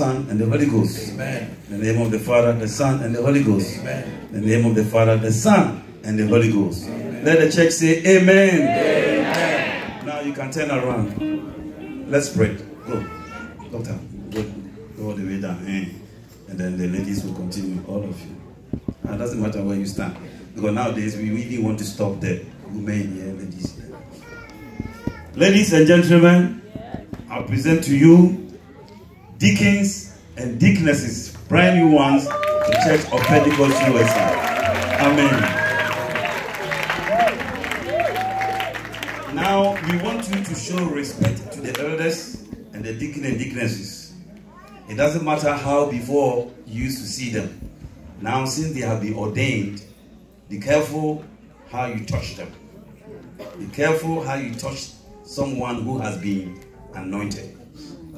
Son, and the Holy Ghost. Amen. In the name of the Father, the Son, and the Holy Ghost. Amen. In the name of the Father, the Son, and the Holy Ghost. Amen. Let the church say Amen. Amen. Now you can turn around. Let's pray. Go. Doctor, go all the way down. And then the ladies will continue, all of you. It doesn't matter where you stand. Because nowadays we really want to stop there. Women here, ladies here. Ladies and gentlemen, I present to you deacons and deaconesses, brand new ones, the Church of Pentecost USA. Amen. Now, we want you to show respect to the elders and the deacon and deaconesses. It doesn't matter how before you used to see them. Now, since they have been ordained, be careful how you touch them. Be careful how you touch someone who has been anointed.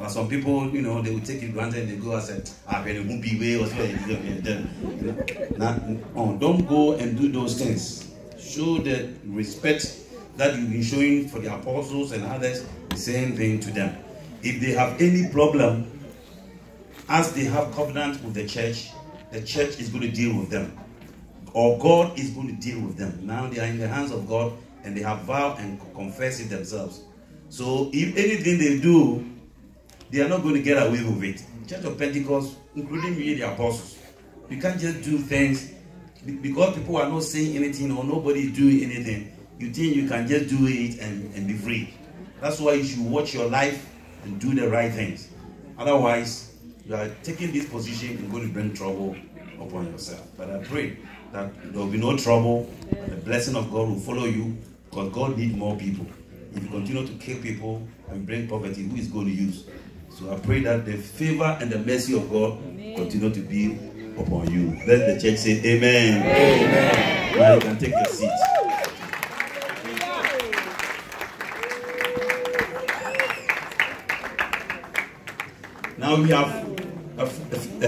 Some people, you know, they will take it granted and they go and say, it won't be way or something. Don't go and do those things. Show the respect that you've been showing for the apostles and others, the same thing to them. If they have any problem, as they have covenant with the church is going to deal with them. Or God is going to deal with them. Now they are in the hands of God and they have vowed and confessed it themselves. So if anything they do, they are not going to get away with it. Church of Pentecost, including me, the apostles, you can't just do things because people are not saying anything or nobody is doing anything. You think you can just do it and be free. That's why you should watch your life and do the right things. Otherwise, you are taking this position and going to bring trouble upon yourself. But I pray that there will be no trouble and the blessing of God will follow you because God needs more people. If you continue to kill people and bring poverty, who is going to use? So I pray that the favor and the mercy of God continue to be upon you. Let the church say amen. Amen. Now you can take your seat. Now we have a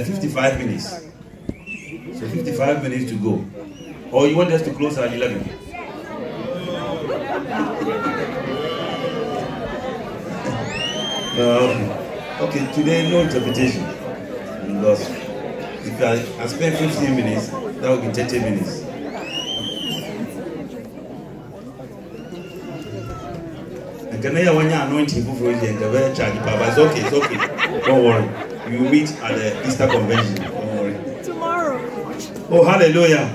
55 minutes. So 55 minutes to go. Or you want us to close at 11? Okay, today no interpretation. Because if I spend 15 minutes, that will be 30 minutes. And can I want your anointing before you enter? Charge Papa. It's okay, it's okay. Don't worry. We will meet at the Easter convention. Don't worry. Tomorrow. Oh, hallelujah.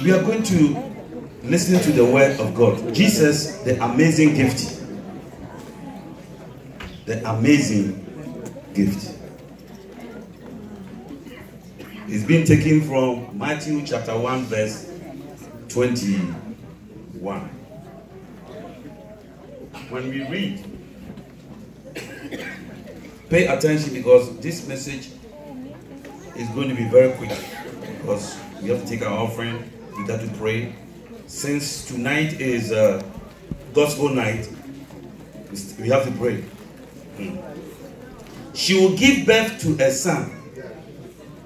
We are going to listen to the word of God. Jesus, the amazing gift. The amazing gift. It's been taken from Matthew chapter 1 verse 21. When we read, pay attention because this message is going to be very quick because we have to take our offering, we got to pray. Since tonight is gospel night, we have to pray. She will give birth to a son,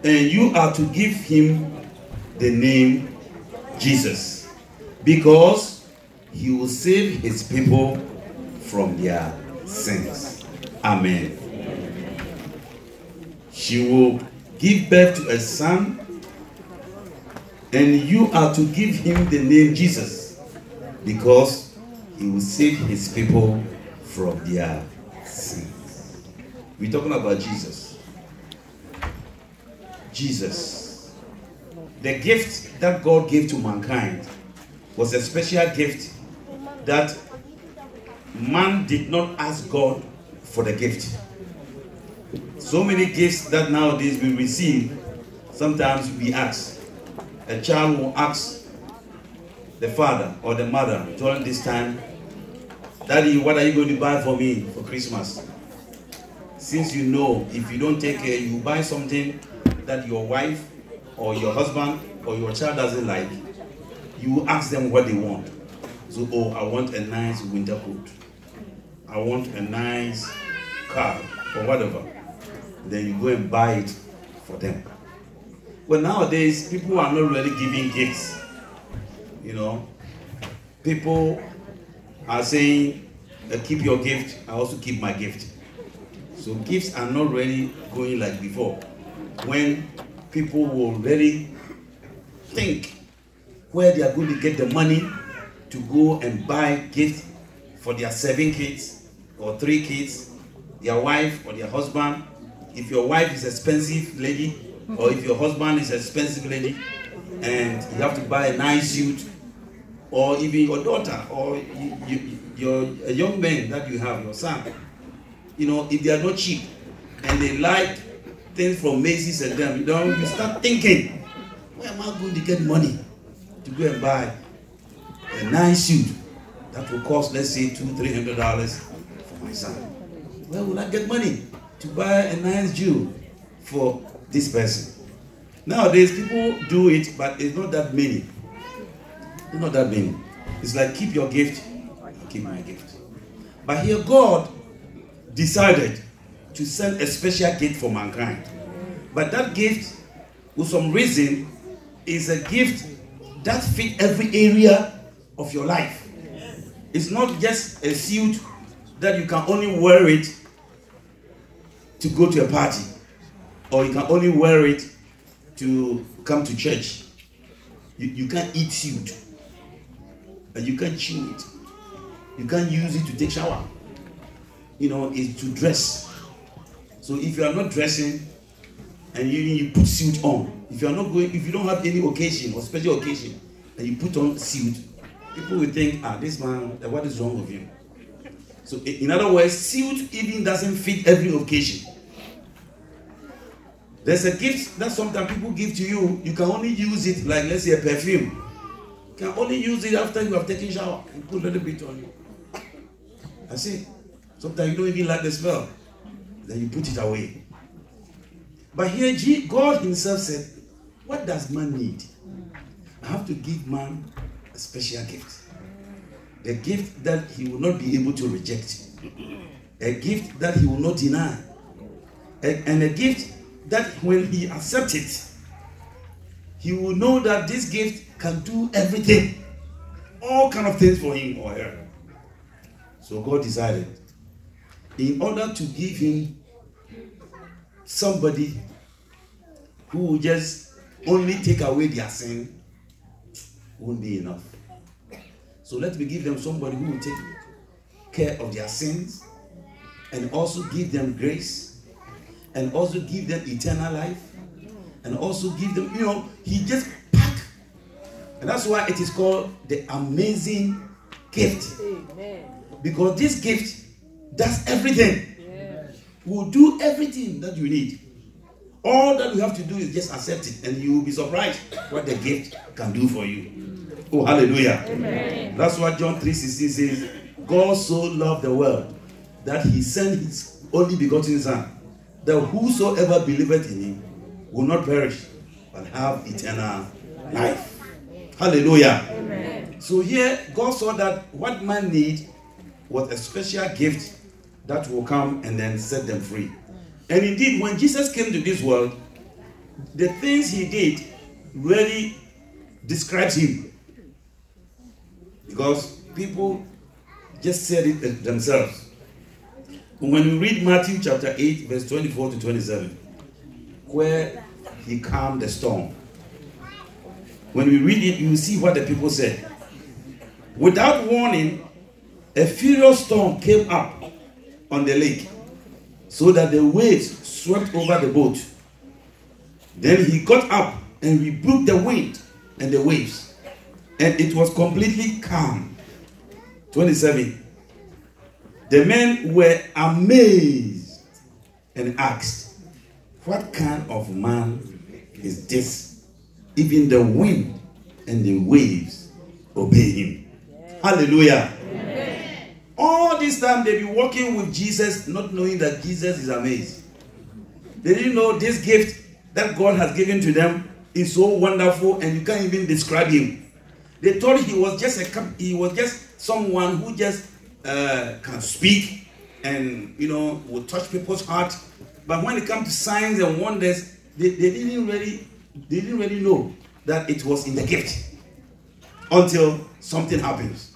and you are to give him the name Jesus, because he will save his people from their sins. Amen. She will give birth to a son, and you are to give him the name Jesus, because he will save his people from their sins. We're talking about Jesus. Jesus. The gift that God gave to mankind was a special gift that man did not ask God for the gift. So many gifts that nowadays we receive, sometimes we ask. A child will ask the father or the mother during this time, Daddy, what are you going to buy for me for Christmas? Since you know, if you don't take care, you buy something that your wife or your husband or your child doesn't like, you ask them what they want. So, oh, I want a nice winter coat. I want a nice car or whatever. Then you go and buy it for them. Well, nowadays, people are not really giving gifts. You know, people are saying, keep your gift, I also keep my gift. So gifts are not really going like before, when people will really think where they are going to get the money to go and buy gifts for their 7 kids or 3 kids, their wife or their husband. If your wife is an expensive lady, or if your husband is an expensive lady, and you have to buy a nice suit, or even your daughter, or a young man that you have, your son, you know, if they are not cheap and they like things from Macy's and them, you start thinking, where am I going to get money to go and buy a nice suit that will cost, let's say, $200-300 for my son? Where will I get money to buy a nice jewel for this person? Nowadays, people do it, but it's not that many. It's not that many. It's like, keep your gift, keep my gift. But here, God decided to send a special gift for mankind. But that gift, with some reason, is a gift that fits every area of your life. It's not just a suit that you can only wear it to go to a party, or you can only wear it to come to church. You can't eat suit, and you can't chew it. You can't use it to take shower. You know, it's to dress. So if you are not dressing and you put suit on, if you are not going, if you don't have any occasion or special occasion, and you put on suit, people will think, this man, what is wrong with him? So in other words, suit even doesn't fit every occasion. There's a gift that sometimes people give to you, you can only use it, like let's say a perfume. You can only use it after you have taken shower and put a little bit on you. That's it. Sometimes you don't even like the smell. Then you put it away. But here God himself said, what does man need? I have to give man a special gift. A gift that he will not be able to reject. A gift that he will not deny. And a gift that when he accepts it, he will know that this gift can do everything. All kind of things for him or her. So God decided, in order to give him somebody who will just only take away their sin, won't be enough. So let me give them somebody who will take care of their sins, and also give them grace, and also give them eternal life, and also give them, he just packed. And that's why it is called the amazing gift. Amen. Because this gift does everything. Yes. Will do everything that you need. All that you have to do is just accept it, and you will be surprised what the gift can do for you. Oh, hallelujah. Amen. That's what John 3:16 says. God so loved the world that he sent his only begotten son, that whosoever believeth in him will not perish, but have eternal life. Hallelujah. Amen. So here, God saw that what man needs was a special gift that will come and then set them free. And indeed, when Jesus came to this world, the things he did really describes him. Because people just said it themselves. When we read Matthew chapter 8, verse 24 to 27, where he calmed the storm. When we read it, you will see what the people said. Without warning, a furious storm came up on the lake, so that the waves swept over the boat. Then he got up and rebuked the wind and the waves, and it was completely calm. 27. The men were amazed and asked, what kind of man is this? Even the wind and the waves obey him. Yeah. Hallelujah. Yeah. All this time they've been walking with Jesus, not knowing that Jesus is amazed. They didn't know this gift that God has given to them is so wonderful, and you can't even describe him. They thought he was just someone who just can speak and will touch people's heart. But when it comes to signs and wonders, they didn't really know that it was in the gift until something happens.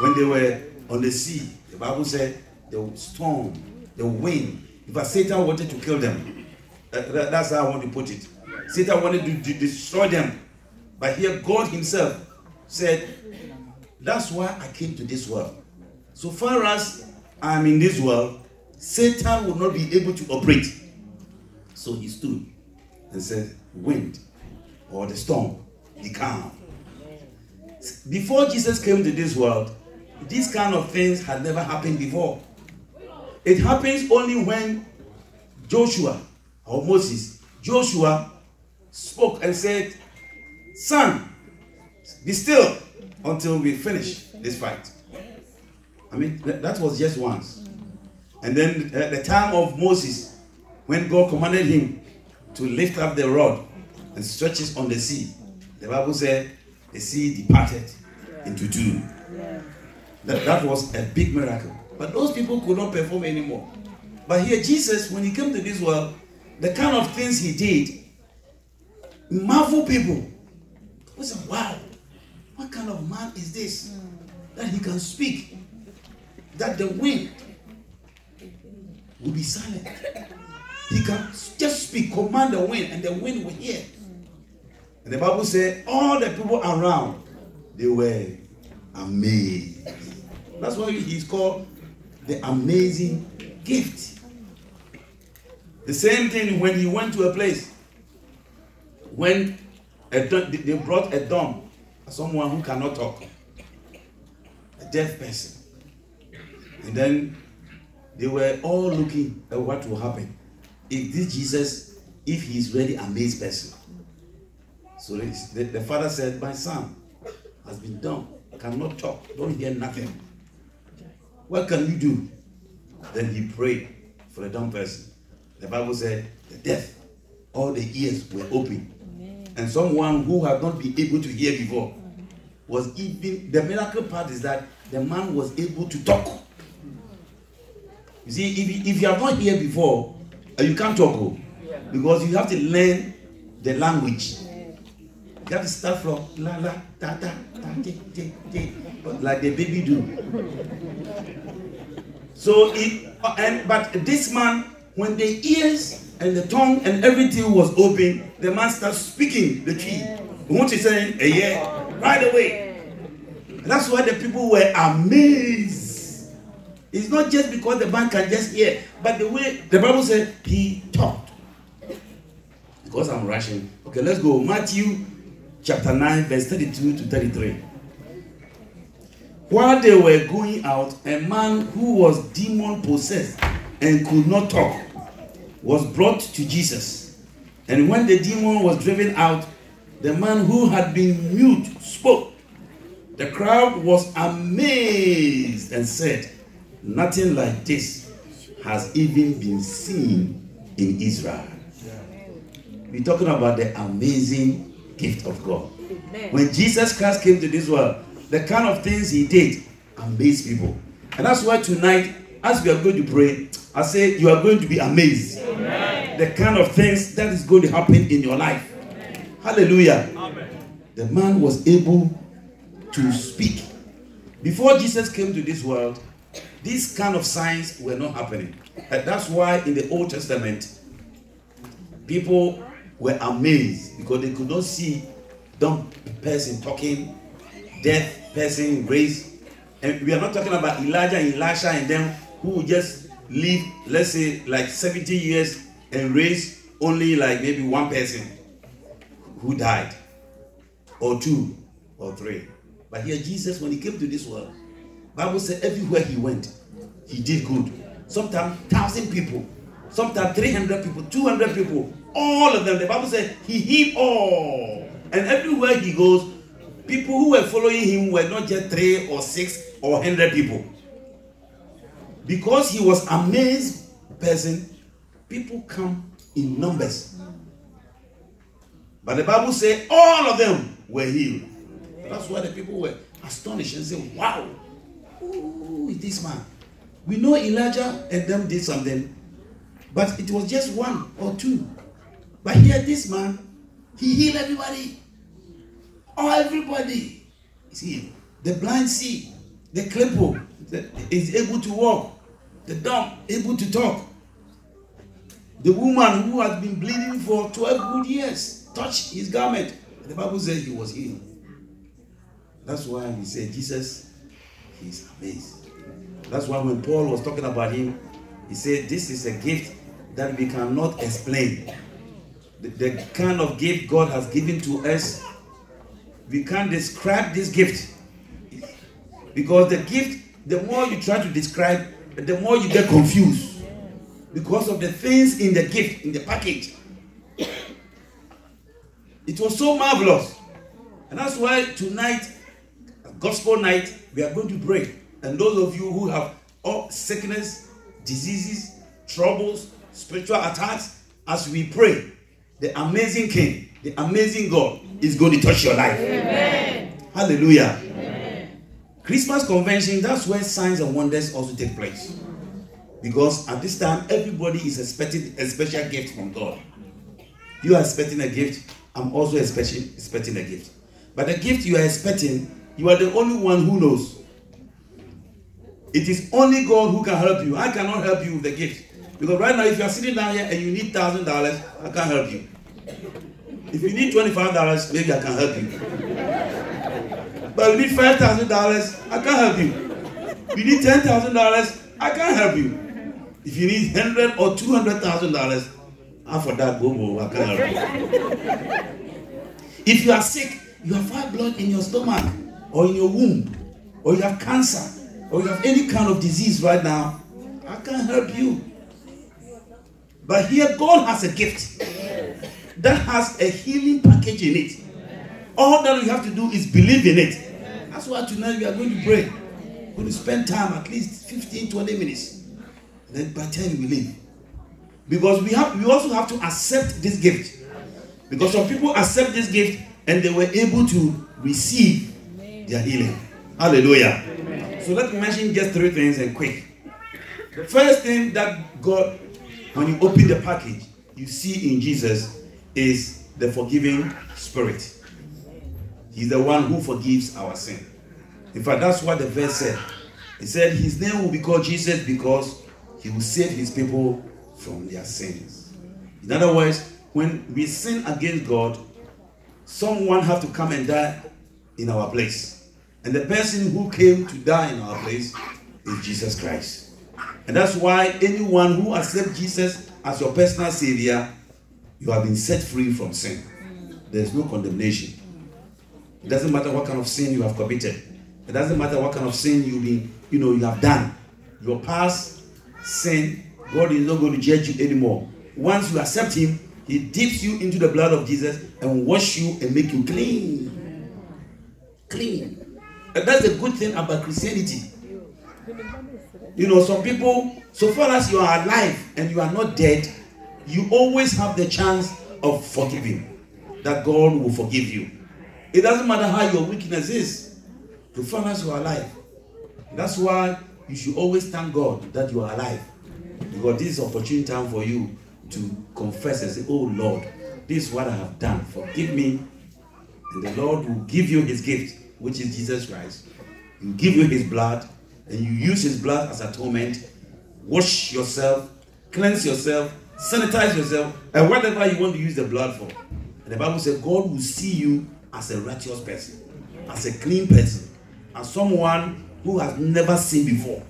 When they were on the sea. The Bible said the storm, the wind. If Satan wanted to kill them, that's how I want to put it. Satan wanted to destroy them. But here God himself said, that's why I came to this world. So far as I'm in this world, Satan will not be able to operate. So he stood and said, wind or the storm, be calm. Before Jesus came to this world, these kind of things had never happened before. It happens only when Joshua or Moses, Joshua spoke and said, son, be still until we finish this fight. I mean, that was just once. And then at the time of Moses, when God commanded him to lift up the rod and stretch it on the sea, the Bible said the sea departed into two. That was a big miracle. But those people could not perform anymore. But here Jesus, when he came to this world, the kind of things he did, marvel people. We said, wow, what kind of man is this? That he can speak, that the wind will be silent. He can just speak, command the wind, and the wind will hear. And the Bible said, all the people around, they were amazed. That's why he's called the amazing gift. The same thing when he went to a place, when they brought a dumb, someone who cannot talk, a deaf person. And then they were all looking at what will happen if this Jesus, if he is really amazed person. So the father said, my son has been dumb, cannot talk, don't hear nothing. What can you do? Then he prayed for the dumb person. The Bible said the deaf, all the ears were open. And someone who had not been able to hear before was even, the miracle part is that the man was able to talk. You see, if you have not heard before, you can't talk, because you have to learn the language. You have to start from la la ta ta ta ti ti ti, like the baby do. So but this man, when the ears and the tongue and everything was open, the man started speaking the tree. What he saying? Yeah, right away. And that's why the people were amazed. It's not just because the man can just hear, but the way the Bible said he talked. Because I'm rushing. Okay, let's go. Matthew chapter 9, verse 32 to 33. While they were going out, a man who was demon possessed and could not talk was brought to Jesus. And when the demon was driven out, the man who had been mute spoke. The crowd was amazed and said, nothing like this has even been seen in Israel. We're talking about the amazing gift of God. When Jesus Christ came to this world, the kind of things he did amazed people. And that's why tonight, as we are going to pray, I say you are going to be amazed. Amen. The kind of things that is going to happen in your life. Amen. Hallelujah. Amen. The man was able to speak. Before Jesus came to this world, these kind of signs were not happening. And that's why in the Old Testament, people were amazed because they could not see dumb person talking, deaf person raised. And we are not talking about Elijah and Elisha and them who just live, let's say, like 70 years and raise only like maybe one person who died, or two, or three. But here Jesus, when he came to this world, Bible said everywhere he went, he did good. Sometimes 1,000 people, sometimes 300 people, 200 people, all of them. The Bible said he healed all. And everywhere he goes, people who were following him were not just 3 or 6 or 100 people. Because he was an amazed person, people come in numbers. But the Bible said all of them were healed. That's why the people were astonished and said, wow, who is this man? We know Elijah and them did something, but it was just 1 or 2. But here this man, he healed everybody. Oh, everybody is healed. The blind see, the cripple is able to walk. The dumb, able to talk. The woman who had been bleeding for 12 good years touched his garment. The Bible says he was healed. That's why we say Jesus, he's amazing. That's why when Paul was talking about him, he said this is a gift that we cannot explain. The kind of gift God has given to us, we can't describe this gift. Because the gift, the more you try to describe, the more you get confused. Because of the things in the gift, in the package. It was so marvelous. And that's why tonight, gospel night, we are going to pray. And those of you who have all sickness, diseases, troubles, spiritual attacks, as we pray, the amazing King, the amazing God is going to touch your life. Amen. Hallelujah. Amen. Christmas convention, that's where signs and wonders also take place. Because at this time, everybody is expecting a special gift from God. You are expecting a gift. I'm also expecting a gift. But the gift you are expecting, you are the only one who knows. It is only God who can help you. I cannot help you with the gift. Because right now, if you are sitting down here and you need $1,000, I can't help you. If you need $25, maybe I can help you. But if you need $5,000, I can't help you. If you need $10,000, I can't help you. If you need $100,000 or $200,000, for that, bobo, I can't help you. If you are sick, you have high blood in your stomach or in your womb, or you have cancer, or you have any kind of disease right now, I can't help you. But here, God has a gift that has a healing package in it. All that you have to do is believe in it. That's why tonight we are going to pray. We're going to spend time, at least 15-20 minutes. And then by 10 we leave. Because we also have to accept this gift. Because some people accept this gift and they were able to receive their healing. Hallelujah. Amen. So let me mention just 3 things and quick. The first thing that God, when you open the package, you see in Jesus is the forgiving spirit. He's the one who forgives our sin. In fact, that's what the verse said. It said his name will be called Jesus because he will save his people from their sins. In other words, when we sin against God, someone has to come and die in our place. And the person who came to die in our place is Jesus Christ. And that's why anyone who accepts Jesus as your personal savior, you have been set free from sin. There is no condemnation. It doesn't matter what kind of sin you have committed. It doesn't matter what kind of sin you have done. Your past sin, God is not going to judge you anymore. Once you accept him, he dips you into the blood of Jesus and wash you and make you clean. Clean. And that's the good thing about Christianity. Some people, so far as you are alive and you are not dead, you always have the chance of forgiving. That God will forgive you. It doesn't matter how your weakness is. So far as you are alive. That's why you should always thank God that you are alive. Because this is an opportune time for you to confess and say, oh Lord, this is what I have done. Forgive me. And the Lord will give you his gift, which is Jesus Christ. He will give you his blood. And you use his blood as atonement. Wash yourself. Cleanse yourself. Sanitize yourself. And whatever you want to use the blood for. And the Bible says God will see you as a righteous person. As a clean person. As someone who has never sinned before.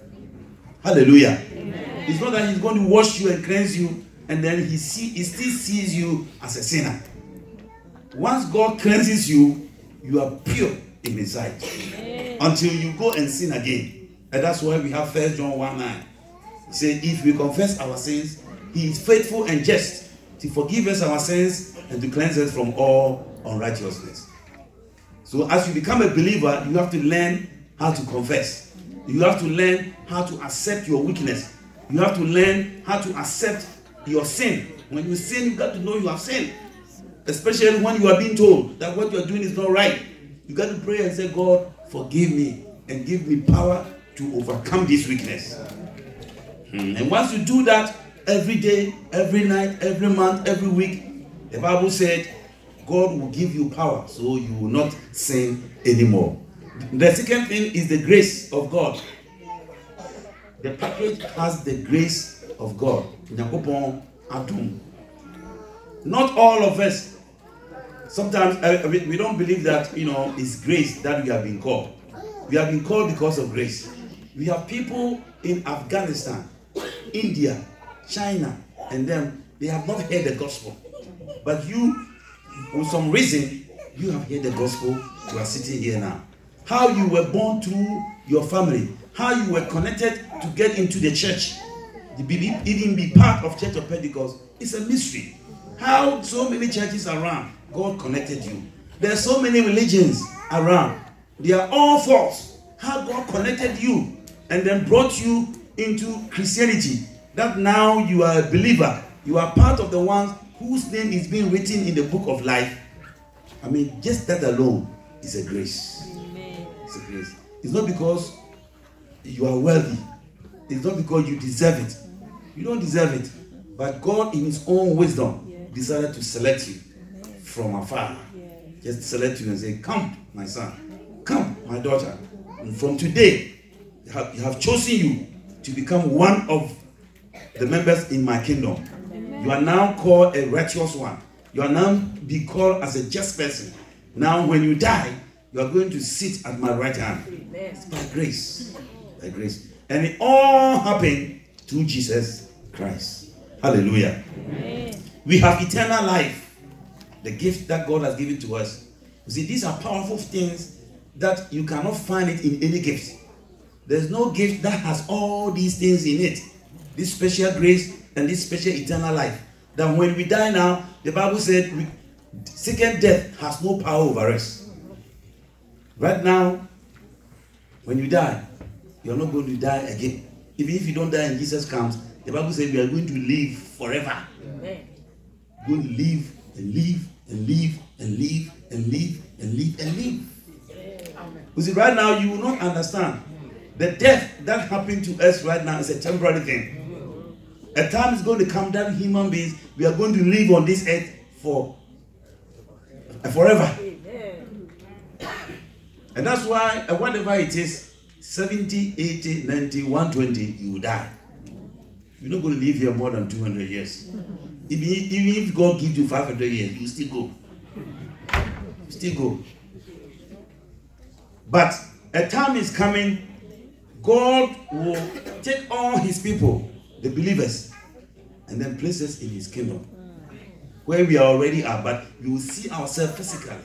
Hallelujah. Amen. It's not that he's going to wash you and cleanse you and then he still sees you as a sinner. Once God cleanses you, you are pure in his sight. Amen. Until you go and sin again. And that's why we have 1 John 1:9. He said, if we confess our sins, he is faithful and just to forgive us our sins and to cleanse us from all unrighteousness. So as you become a believer, you have to learn how to confess. You have to learn how to accept your weakness. You have to learn how to accept your sin. When you sin, you got to know you have sinned. Especially when you are being told that what you are doing is not right. You got to pray and say, God, forgive me and give me power to overcome this weakness. And once you do that, every day, every night, every month, every week, the Bible said, God will give you power so you will not sin anymore. The second thing is the grace of God. The package has the grace of God. Not all of us. Sometimes we don't believe that, it's grace that we have been called. We have been called because of grace. We have people in Afghanistan, India, China, and them, they have not heard the gospel. But you, with some reason, you have heard the gospel. You are sitting here now. How you were born through your family, how you were connected to get into the church, even be part of Church of Pentecost, it's a mystery. How so many churches around, God connected you. There are so many religions around. They are all false. How God connected you and then brought you into Christianity. That now you are a believer. You are part of the ones whose name is being written in the book of life. I mean, just that alone is a grace. Amen. It's a grace. It's not because you are wealthy. It's not because you deserve it. You don't deserve it. But God, in His own wisdom, decided to select you from afar. Just select you and say, come, my son. Come, my daughter. And from today, you have chosen you to become one of the members in my kingdom. You are now called a righteous one. You are now be called as a just person. Now when you die, you are going to sit at my right hand. It's by grace. By grace. And it all happened through Jesus Christ. Hallelujah. Amen. We have eternal life. The gift that God has given to us. You see, these are powerful things that you cannot find it in any gift. There's no gift that has all these things in it. This special grace and this special eternal life. That when we die now, the Bible said second death has no power over us. Right now, when you die, you're not going to die again. Even if you don't die and Jesus comes, the Bible says we are going to live forever. Amen. We're going to live and live and live and live and live and live and live. Amen. You see, right now you will not understand. The death that happened to us right now is a temporary thing. A time is going to come that human beings, we are going to live on this earth forever. Amen. And that's why, whatever it is, 70, 80, 90, 120, you will die. You're not going to live here more than 200 years. Even if God gives you 500 years, you still go. You still go. But a time is coming, God will take all His people, the believers, and then place us in His kingdom, where we already are, but we will see ourselves physically,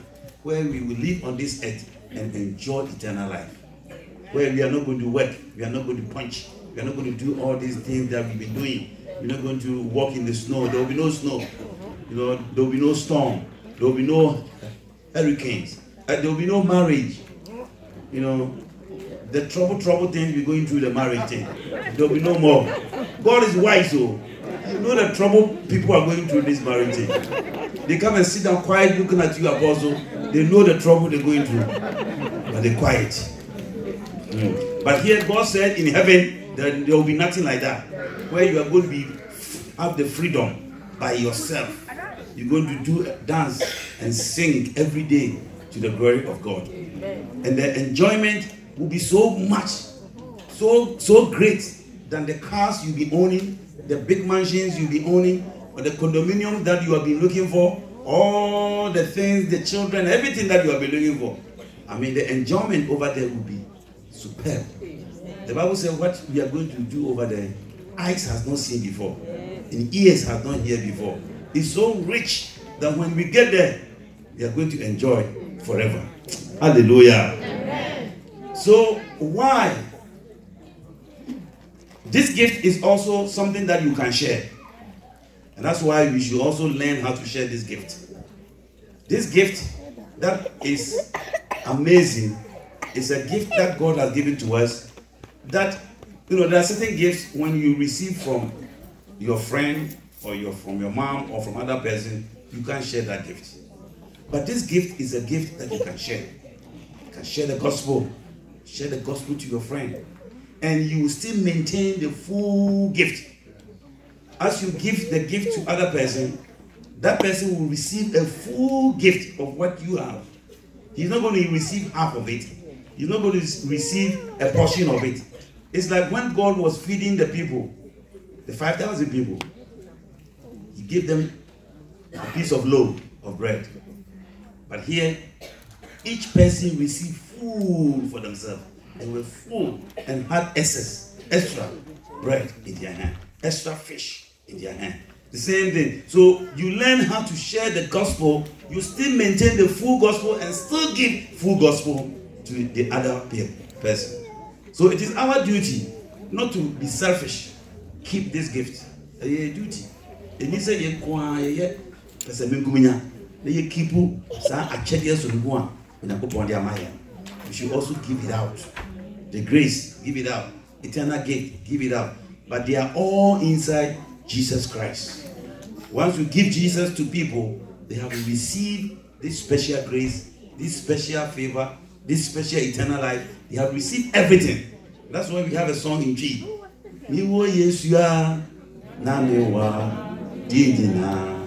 where we will live on this earth and enjoy eternal life, where we are not going to work, we are not going to punch, we are not going to do all these things that we've been doing. We're not going to walk in the snow. There will be no snow. There will be no storm. There will be no hurricanes. There will be no marriage. The trouble things we're going through, the marriage thing. There will be no more. God is wise, so you know the trouble people are going through this marriage thing. They come and sit down quiet looking at you, apostle. They know the trouble they're going through, but they're quiet. But here God said in heaven that there will be nothing like that, where you are going to have the freedom by yourself. You're going to dance and sing every day to the glory of God. Amen. And the enjoyment will be so much, so great than the cars you'll be owning, the big mansions you'll be owning, or the condominium that you have been looking for, all the things, the children, everything that you have been looking for. I mean, the enjoyment over there will be superb. The Bible says what we are going to do over there, eyes has not seen before, and ears have not heard before. It's so rich that when we get there, we are going to enjoy forever. Hallelujah. Amen. So why? This gift is also something that you can share. And that's why we should also learn how to share this gift. This gift that is amazing is a gift that God has given to us. That, there are certain gifts when you receive from your friend or from your mom or from other person, you can't share that gift. But this gift is a gift that you can share. You can share the gospel. Share the gospel to your friend. And you will still maintain the full gift. As you give the gift to other person, that person will receive a full gift of what you have. He's not going to receive half of it. He's not going to receive a portion of it. It's like when God was feeding the people, the 5,000 people, he gave them a piece of loaf of bread. But here, each person received food for themselves. They were full and had extra bread in their hand, extra fish in their hand. The same thing. So you learn how to share the gospel. You still maintain the full gospel and still give full gospel to the other person. So it is our duty not to be selfish. Keep this gift. A duty. We should also give it out. The grace, give it out. Eternal gift, give it out. But they are all inside Jesus Christ. Once you give Jesus to people, they have received this special grace, this special favor, this special eternal life. They have received everything. That's why we have a song in G. Niwo Yesua Namewa Didina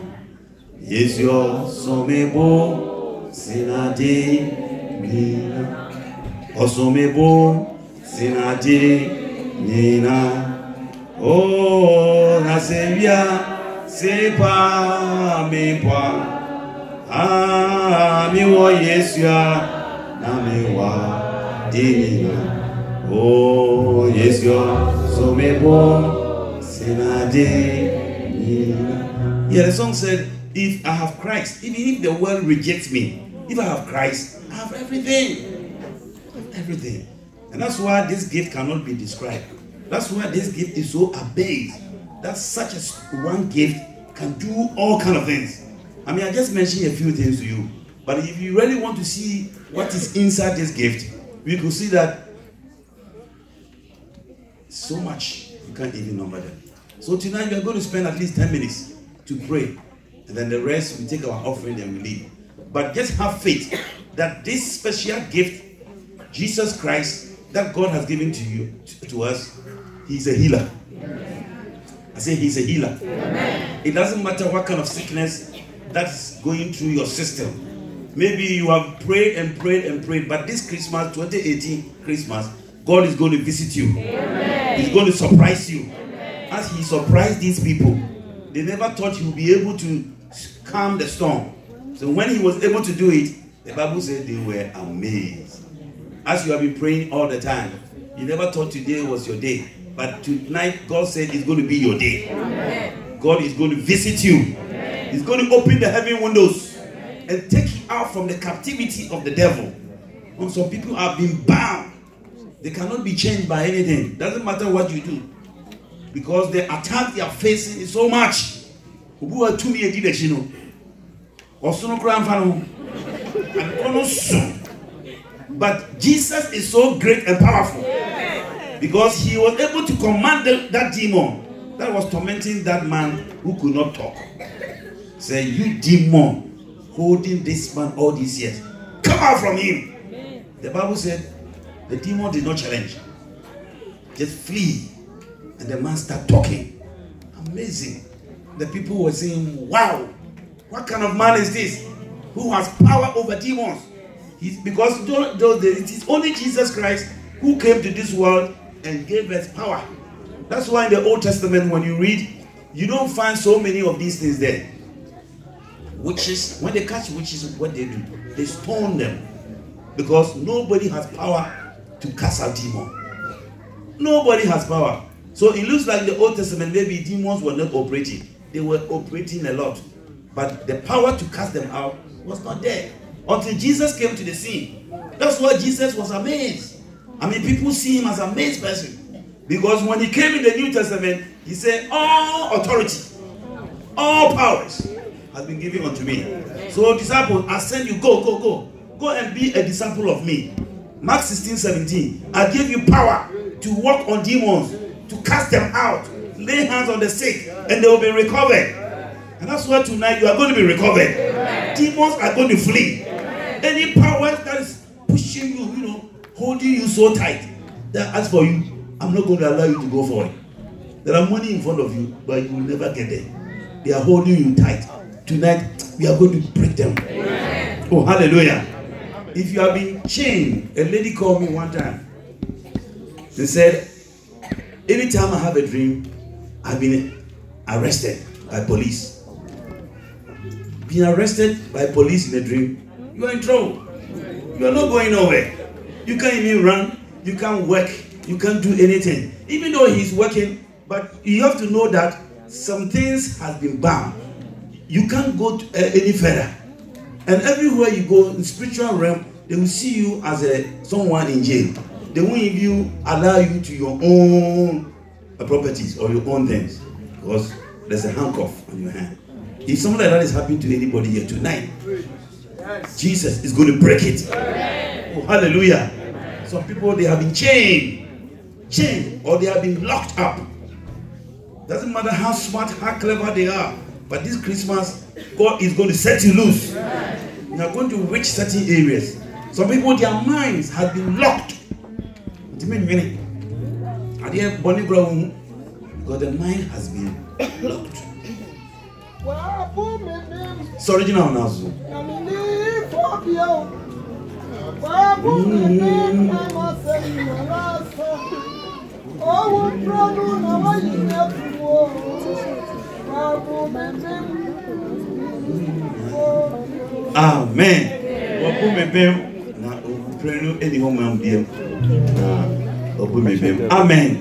Yesua Somebo Sinadi Nina Osomebo Sinadi Nina Oh Nasevia Sepa Mepa Miwo Yesua Namewa Didina Oh, yes, you're so mebo senade. Yeah, the song said, if I have Christ, even if the world rejects me, if I have Christ, I have everything. Everything. And that's why this gift cannot be described. That's why this gift is so abased. That such as one gift can do all kind of things. I mean, I just mentioned a few things to you. But if you really want to see what is inside this gift, we could see that so much, you can't even number them. So tonight we are going to spend at least 10 minutes to pray. And then the rest, we take our offering and we leave. But just have faith that this special gift, Jesus Christ, that God has given to you, to us, He's a healer. I say He's a healer. It doesn't matter what kind of sickness that's going through your system. Maybe you have prayed and prayed and prayed, but this Christmas, 2018 Christmas, God is going to visit you. Amen. He's going to surprise you. Amen. As He surprised these people, they never thought He would be able to calm the storm. So when He was able to do it, the Bible said they were amazed. As you have been praying all the time, you never thought today was your day. But tonight, God said it's going to be your day. Amen. God is going to visit you. Amen. He's going to open the heaven windows and take you out from the captivity of the devil. And some people have been bound. They cannot be changed by anything. Doesn't matter what you do. Because the attack they are facing is so much. But Jesus is so great and powerful. Because He was able to command that demon that was tormenting that man who could not talk. Say, you demon holding this man all these years, come out from him. The Bible said, the demon did not challenge. Just flee. And the man started talking. Amazing. The people were saying, wow, what kind of man is this? Who has power over demons? Because it is only Jesus Christ who came to this world and gave us power. That's why in the Old Testament, when you read, you don't find so many of these things there. Witches, when they catch witches, what they do? They stone them. Because nobody has power to cast out demons. Nobody has power. So it looks like the Old Testament, maybe demons were not operating. They were operating a lot. But the power to cast them out was not there. Until Jesus came to the scene. That's why Jesus was amazed. I mean, people see Him as an amazed person. Because when He came in the New Testament, He said, all authority, all powers has been given unto me. So disciples, I send you, go. Go and be a disciple of me. Mark 16:17. I give you power to walk on demons, to cast them out, lay hands on the sick, and they will be recovered. And that's why tonight you are going to be recovered. Amen. Demons are going to flee. Amen. Any power that is pushing you, holding you so tight, that as for you, I'm not going to allow you to go for it. There are money in front of you, but you will never get there. They are holding you tight. Tonight, we are going to break them. Amen. Oh, hallelujah. If you have been chained, a lady called me one time. They said, Anytime I have a dream, I've been arrested by police. Being arrested by police in a dream, you are in trouble. You are not going nowhere. You can't even run. You can't work. You can't do anything. Even though he's working, but you have to know that some things have been bound. You can't go any further. And everywhere you go in spiritual realm, they will see you as someone in jail. They won't even allow you to your own properties or your own things, because there's a handcuff on your hand. If something like that is happening to anybody here tonight, Jesus is going to break it. Oh, hallelujah. Some people, they have been chained, or they have been locked up. Doesn't matter how smart, how clever they are, but this Christmas, God is going to set you loose. You are going to reach certain areas. Some people, their minds have been locked. Because the mind has been locked. It's original now. Amen. Amen.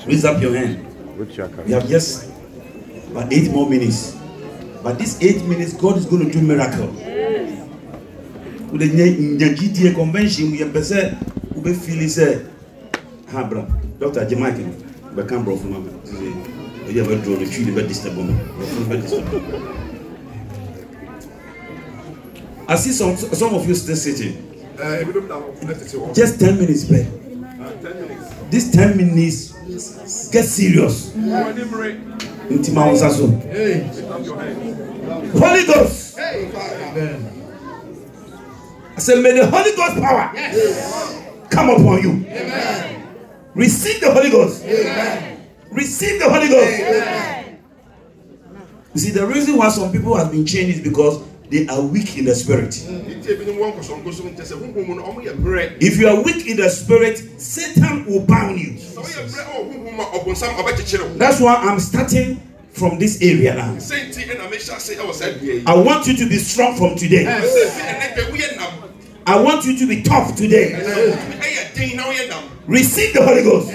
Raise up your hand. We have just about 8 more minutes. But these 8 minutes, God is going to do miracle. With the GTA convention, we have said, we feel say, Habra, Dr. Jamaica, we can't bro from Mama. You have a draw the tree, but disturb I see some of you still sitting. Just 10 minutes, babe. 10 minutes. This 10 minutes, get serious. Holy Ghost. I said, may the Holy Ghost power come upon you. Amen. Receive the Holy Ghost. Amen. Receive the Holy Ghost. Amen. You see, the reason why some people have been chained is because they are weak in the spirit. If you are weak in the spirit, Satan will bound you. That's why I'm starting from this area now. I want you to be strong from today. I want you to be tough today. Receive the Holy Ghost.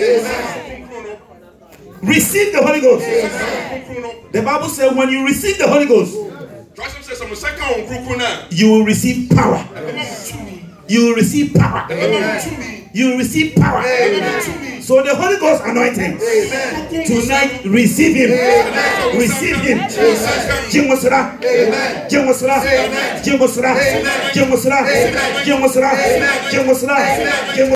Receive the Holy Ghost. The Bible says when you receive the Holy Ghost, you will receive power. You will receive power. You will receive power. So the Holy Ghost anointing tonight, receive him. Receive him. Jingosra. Jingosra. Jingosra. Jingosra. Jingosra. Jingosra.